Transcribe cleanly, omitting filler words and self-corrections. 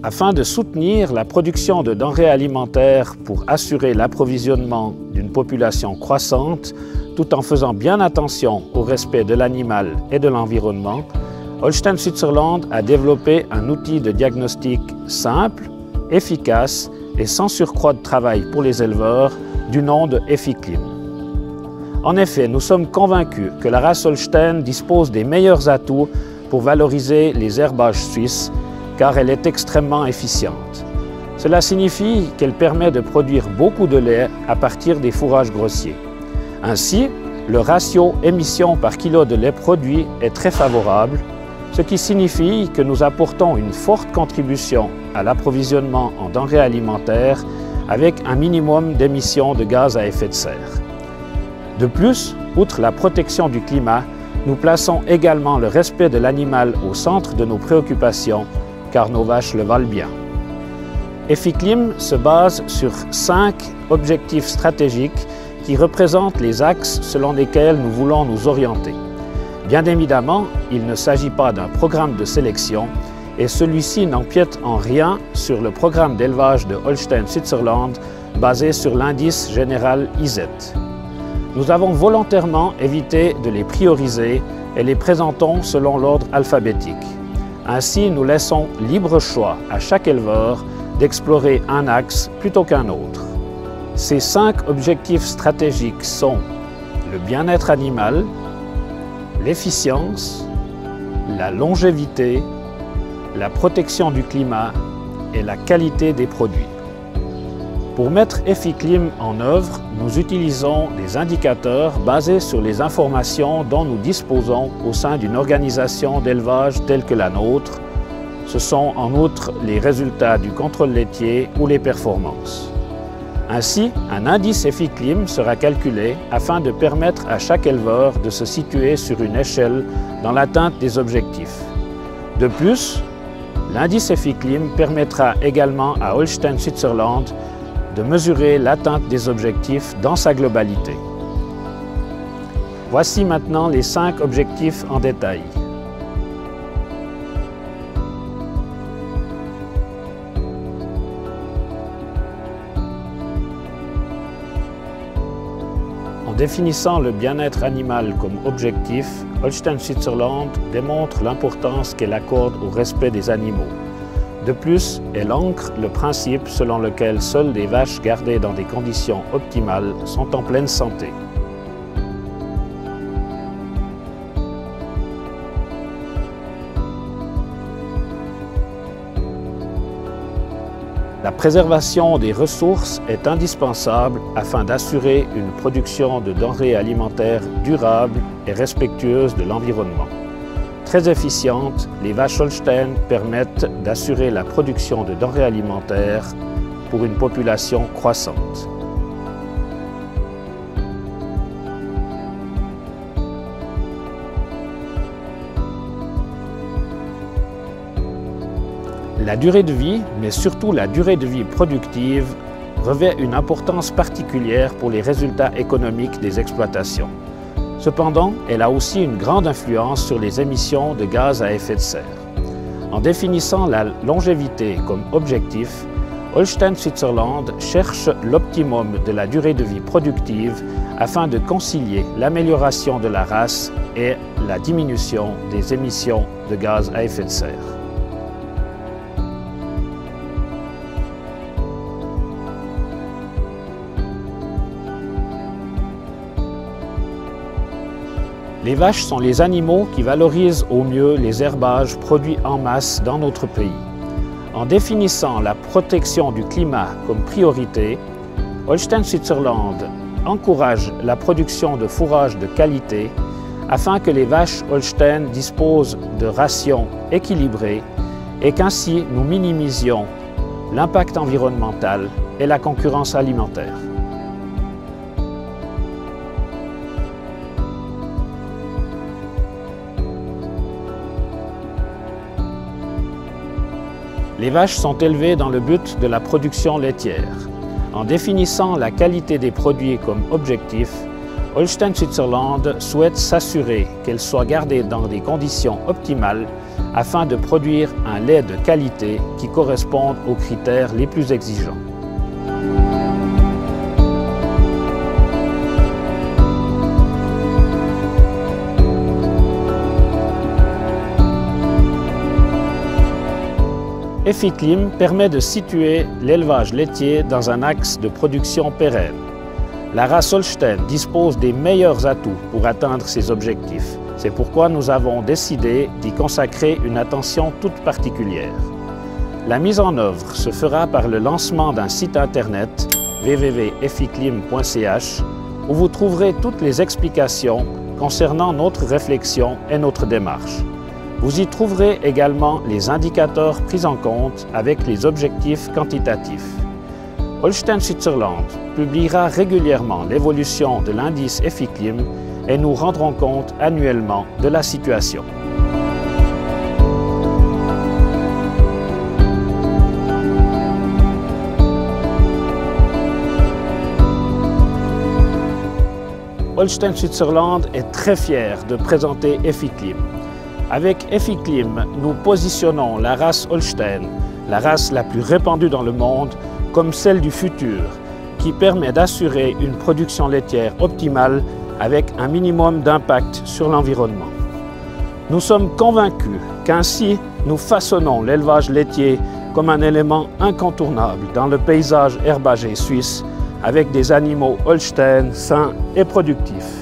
Afin de soutenir la production de denrées alimentaires pour assurer l'approvisionnement d'une population croissante, tout en faisant bien attention au respect de l'animal et de l'environnement, Holstein-Switzerland a développé un outil de diagnostic simple, efficace et sans surcroît de travail pour les éleveurs du nom de EFICLIM. En effet, nous sommes convaincus que la race Holstein dispose des meilleurs atouts pour valoriser les herbages suisses car elle est extrêmement efficiente. Cela signifie qu'elle permet de produire beaucoup de lait à partir des fourrages grossiers. Ainsi, le ratio émission par kilo de lait produit est très favorable, ce qui signifie que nous apportons une forte contribution à l'approvisionnement en denrées alimentaires avec un minimum d'émissions de gaz à effet de serre. De plus, outre la protection du climat, nous plaçons également le respect de l'animal au centre de nos préoccupations, car nos vaches le valent bien. EFICLIM se base sur 5 objectifs stratégiques qui représentent les axes selon lesquels nous voulons nous orienter. Bien évidemment, il ne s'agit pas d'un programme de sélection et celui-ci n'empiète en rien sur le programme d'élevage de Holstein-Switzerland basé sur l'indice général IZ. Nous avons volontairement évité de les prioriser et les présentons selon l'ordre alphabétique. Ainsi, nous laissons libre choix à chaque éleveur d'explorer un axe plutôt qu'un autre. Ces 5 objectifs stratégiques sont le bien-être animal, l'efficience, la longévité, la protection du climat et la qualité des produits. Pour mettre EFICLIM en œuvre, nous utilisons des indicateurs basés sur les informations dont nous disposons au sein d'une organisation d'élevage telle que la nôtre. Ce sont en outre les résultats du contrôle laitier ou les performances. Ainsi, un indice EFICLIM sera calculé afin de permettre à chaque éleveur de se situer sur une échelle dans l'atteinte des objectifs. De plus, l'indice EFICLIM permettra également à Holstein-Switzerland de mesurer l'atteinte des objectifs dans sa globalité. Voici maintenant les 5 objectifs en détail. En définissant le bien-être animal comme objectif, Holstein-Switzerland démontre l'importance qu'elle accorde au respect des animaux. De plus, elle ancre le principe selon lequel seules les vaches gardées dans des conditions optimales sont en pleine santé. La préservation des ressources est indispensable afin d'assurer une production de denrées alimentaires durables et respectueuses de l'environnement. Très efficientes, les vaches Holstein permettent d'assurer la production de denrées alimentaires pour une population croissante. La durée de vie, mais surtout la durée de vie productive, revêt une importance particulière pour les résultats économiques des exploitations. Cependant, elle a aussi une grande influence sur les émissions de gaz à effet de serre. En définissant la longévité comme objectif, Holstein-Switzerland cherche l'optimum de la durée de vie productive afin de concilier l'amélioration de la race et la diminution des émissions de gaz à effet de serre. Les vaches sont les animaux qui valorisent au mieux les herbages produits en masse dans notre pays. En définissant la protection du climat comme priorité, Holstein-Switzerland encourage la production de fourrage de qualité afin que les vaches Holstein disposent de rations équilibrées et qu'ainsi nous minimisions l'impact environnemental et la concurrence alimentaire. Les vaches sont élevées dans le but de la production laitière. En définissant la qualité des produits comme objectif, Holstein-Switzerland souhaite s'assurer qu'elles soient gardées dans des conditions optimales afin de produire un lait de qualité qui corresponde aux critères les plus exigeants. Efficlim permet de situer l'élevage laitier dans un axe de production pérenne. La race Holstein dispose des meilleurs atouts pour atteindre ces objectifs. C'est pourquoi nous avons décidé d'y consacrer une attention toute particulière. La mise en œuvre se fera par le lancement d'un site internet www.efficlim.ch où vous trouverez toutes les explications concernant notre réflexion et notre démarche. Vous y trouverez également les indicateurs pris en compte avec les objectifs quantitatifs. Holstein Switzerland publiera régulièrement l'évolution de l'indice Efficlim et nous rendrons compte annuellement de la situation. Holstein Switzerland est très fier de présenter Efficlim. Avec Efficlim, nous positionnons la race Holstein, la race la plus répandue dans le monde, comme celle du futur, qui permet d'assurer une production laitière optimale avec un minimum d'impact sur l'environnement. Nous sommes convaincus qu'ainsi nous façonnons l'élevage laitier comme un élément incontournable dans le paysage herbager suisse avec des animaux Holstein sains et productifs.